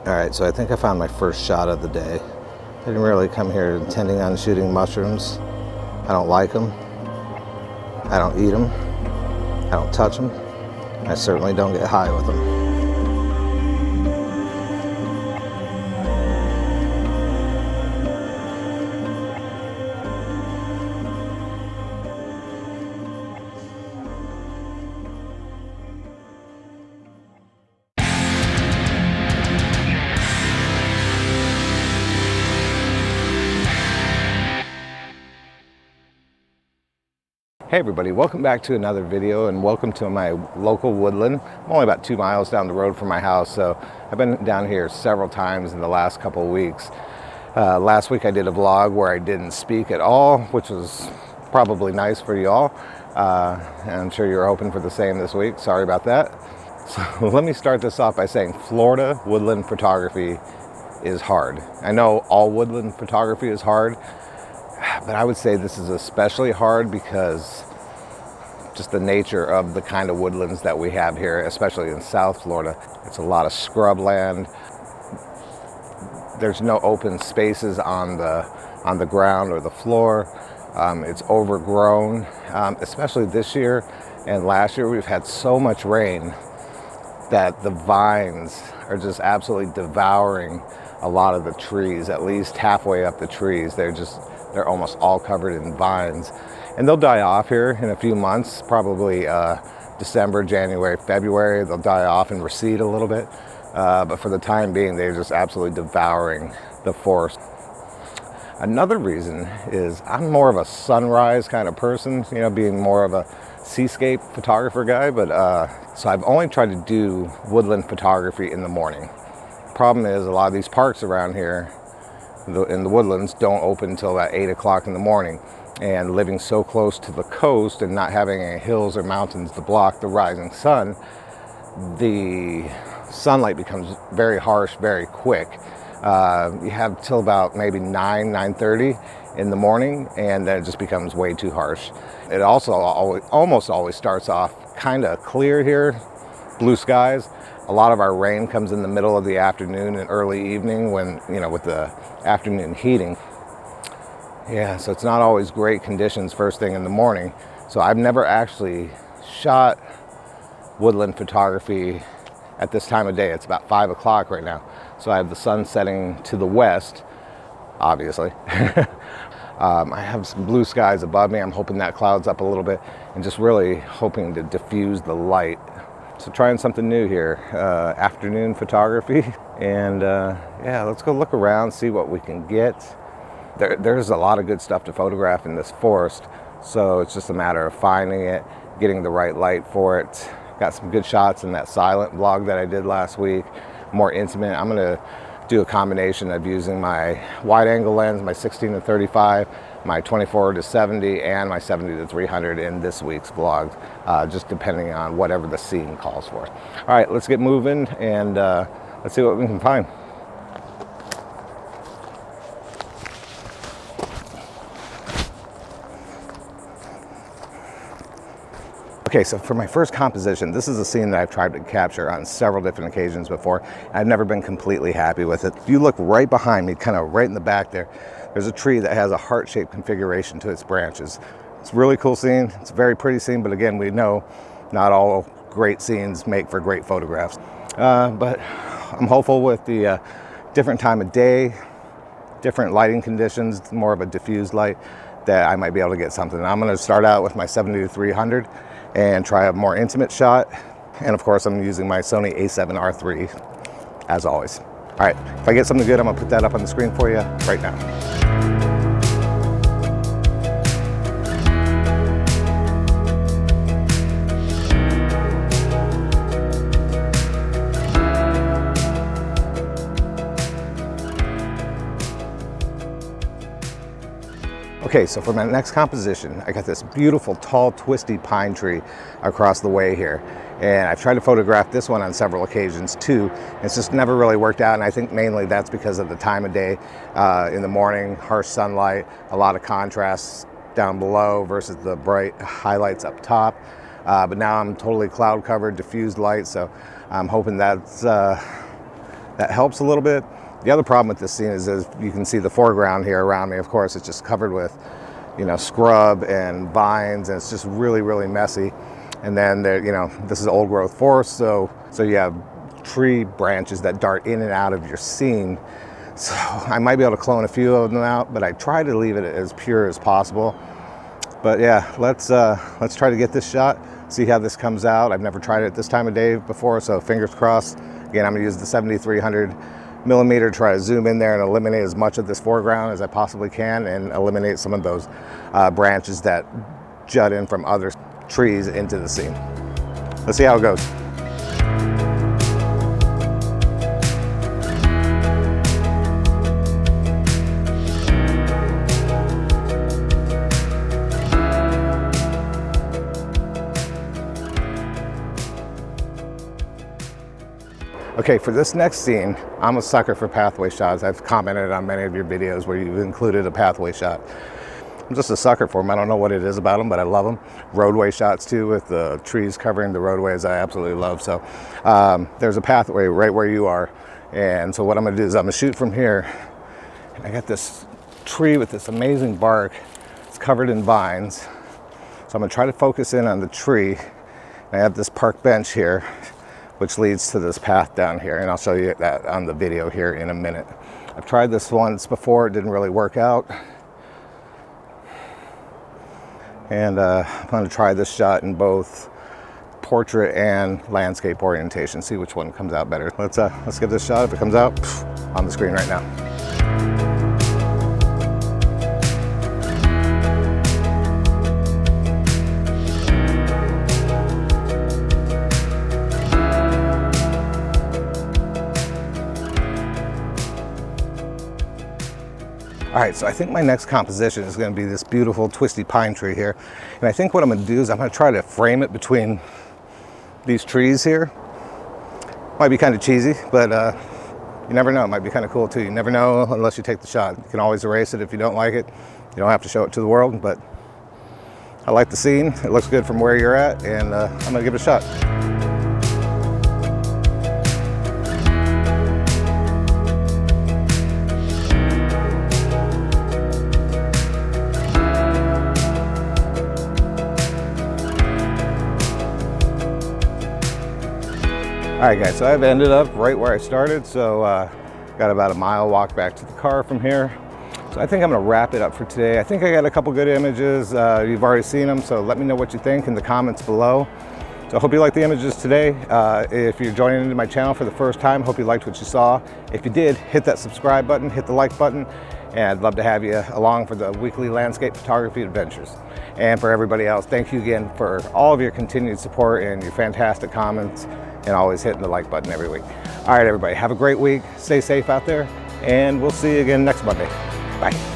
Alright, so I think I found my first shot of the day. I didn't really come here intending on shooting mushrooms. I don't like them. I don't eat them. I don't touch them. I certainly don't get high with them. Hey everybody, welcome back to another video and welcome to my local woodland. I'm only about 2 miles down the road from my house, so I've been down here several times in the last couple of weeks. Last week I did a vlog where I didn't speak at all, which was probably nice for you all. And I'm sure you're hoping for the same this week. Sorry about that. So let me start this off by saying Florida woodland photography is hard. I know all woodland photography is hard, but I would say this is especially hard because just the nature of the kind of woodlands that we have here, especially in South Florida. It's a lot of scrub land. There's no open spaces on the ground or the floor. It's overgrown, especially this year and last year. We've had so much rain that the vines are just absolutely devouring a lot of the trees, at least halfway up the trees. They're almost all covered in vines. And they'll die off here in a few months, probably December, January, February. They'll die off and recede a little bit. But for the time being, they're just absolutely devouring the forest. Another reason is I'm more of a sunrise kind of person, you know, being more of a seascape photographer guy. But so I've only tried to do woodland photography in the morning. Problem is, a lot of these parks around here in the woodlands don't open until about 8 o'clock in the morning, and living so close to the coast and not having any hills or mountains to block the rising sun, the sunlight becomes very harsh very quick. You have till about maybe 9:30 in the morning, and then it just becomes way too harsh. It also almost always starts off kind of clear here, blue skies. A lot of our rain comes in the middle of the afternoon and early evening when, you know, with the afternoon heating. Yeah, so it's not always great conditions first thing in the morning. So I've never actually shot woodland photography at this time of day. It's about 5 o'clock right now. So I have the sun setting to the west, obviously. I have some blue skies above me. I'm hoping that clouds up a little bit and just really hoping to diffuse the light. So trying something new here, afternoon photography, and yeah, let's go look around, see what we can get. There's a lot of good stuff to photograph in this forest, so it's just a matter of finding it, getting the right light for it. Got some good shots in that silent vlog that I did last week, more intimate. I'm gonna do a combination of using my wide angle lens, my 16-35, my 24-70, and my 70-300 in this week's vlog, just depending on whatever the scene calls for. All right, let's get moving and let's see what we can find. Okay, so for my first composition, this is a scene that I've tried to capture on several different occasions before. I've never been completely happy with it. If you look right behind me, kind of right in the back there, there's a tree that has a heart-shaped configuration to its branches. It's a really cool scene. It's a very pretty scene, but again, we know not all great scenes make for great photographs. But I'm hopeful with the different time of day, different lighting conditions, more of a diffused light, that I might be able to get something. I'm gonna start out with my 70-300 and try a more intimate shot. And of course, I'm using my Sony A7RIII as always. All right, if I get something good, I'm gonna put that up on the screen for you right now. Okay, so for my next composition, I got this beautiful, tall, twisty pine tree across the way here. And I've tried to photograph this one on several occasions too. It's just never really worked out, and I think mainly that's because of the time of day. In the morning, harsh sunlight, a lot of contrast down below versus the bright highlights up top. But now I'm totally cloud covered, diffused light, so I'm hoping that's that helps a little bit. The other problem with this scene is, as you can see the foreground here around me, of course, it's just covered with, you know, scrub and vines, and it's just really, really messy. And then there, you know, this is old growth forest, so you have tree branches that dart in and out of your scene. So I might be able to clone a few of them out, but I try to leave it as pure as possible. But yeah, let's try to get this shot, see how this comes out. I've never tried it this time of day before, so fingers crossed. Again, I'm gonna use the 7300 millimeter, try to zoom in there and eliminate as much of this foreground as I possibly can, and eliminate some of those branches that jut in from other trees into the scene. Let's see how it goes. Okay, for this next scene, I'm a sucker for pathway shots. I've commented on many of your videos where you've included a pathway shot. I'm just a sucker for them. I don't know what it is about them, but I love them. Roadway shots too, with the trees covering the roadways, I absolutely love. So there's a pathway right where you are. And so what I'm gonna do is I'm gonna shoot from here. And I got this tree with this amazing bark. It's covered in vines. So I'm gonna try to focus in on the tree. I have this park bench here, which leads to this path down here, and I'll show you that on the video here in a minute. I've tried this once before, it didn't really work out. And I'm gonna try this shot in both portrait and landscape orientation, see which one comes out better. Let's give this a shot. If it comes out, on the screen right now. All right, so I think my next composition is going to be this beautiful twisty pine tree here. And I think what I'm going to do is I'm going to try to frame it between these trees here. Might be kind of cheesy, but you never know. It might be kind of cool too. You never know unless you take the shot. You can always erase it if you don't like it. You don't have to show it to the world, but I like the scene. It looks good from where you're at, and I'm going to give it a shot. All right guys, so I've ended up right where I started, so got about a mile walk back to the car from here. So I think I'm gonna wrap it up for today. I think I got a couple good images. You've already seen them, so let me know what you think in the comments below. So I hope you liked the images today. If you're joining into my channel for the first time, hope you liked what you saw. If you did, hit that subscribe button, hit the like button, and I'd love to have you along for the weekly landscape photography adventures. And for everybody else, thank you again for all of your continued support and your fantastic comments, and always hitting the like button every week. All right, everybody, have a great week. Stay safe out there, and we'll see you again next Monday. Bye.